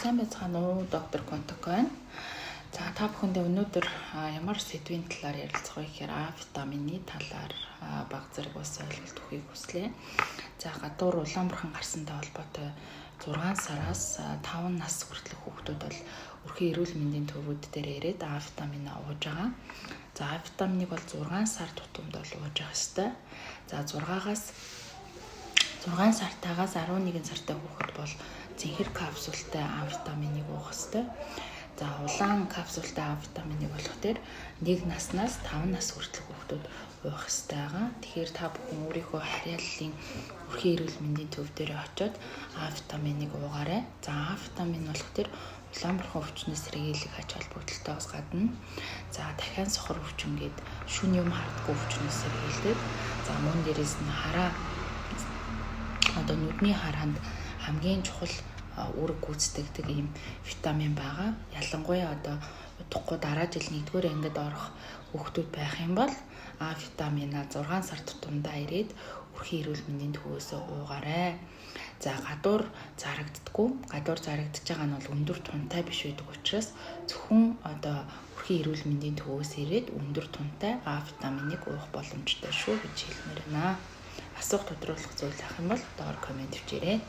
сайн байцгаана уу? Доктор Контак байна. За та бүхэндээ өнөөдөр ямар сэдвийн талаар ярилцах вэ гэхээр А витамины талаар бага зэрэг бас ойлголт өгөхийг хүслээ. За гадуур улаанбархан гарсантай холбоотой 6 сараас 5 нас хүртэлх хүүхдүүд бол өрхийн эрүүл мэндийн төвүүд дээр ирээд А витамин ууж байгаа. За А витаминыг бол 6 сар тутамд бол ууж явах ёстой. За 6 сартаагаас 11 сартай хүүхэд бол зэнхэр капсултай А витаминыг уух ёстой. За улаан капсултай А витаминыг болохоор 1 наснаас 5 нас хүртэлх хүүхдүүд уух ёстой байгаа. Тэгэхээр та бүхэн өөрийнхөө харьяаллын өрхийн эрүүл мэндийн төв дээр очиод А витаминыг уугаарай. За А витамин болохоор улаанбархан өвчнөөс сэргийлэх ач холбогдолтойгоос гадна за дахиад сохор өвчин гээд шүн юм хардггүй өвчнөөс сэргийлдэг. За мөн дээрээс нь нүдний харанд хамгийн чухал үүрэг гүйцэтгэдэг ийм витамин байгаа. Ялангуяа удахгүй дараа жил 1-р ангид орох хүүхдүүд байх юм бол А витамина 6 сар тутамдаа ирээд өрхийн эрүүл мэндийн төвөөсөө уугаарай. За гадуур зарагддаггүй. Гадуур зарагдж байгаа нь бол өндөр тунтай биш байдаг учраас зөвхөн өрхийн эрүүл мэндийн төвөөс ирээд өндөр тунтай А витаминыг уух боломжтой шүү гэж хэлмээр байна. Асуух тодруулах зүйл ах юм бол доор комент бичээрэй.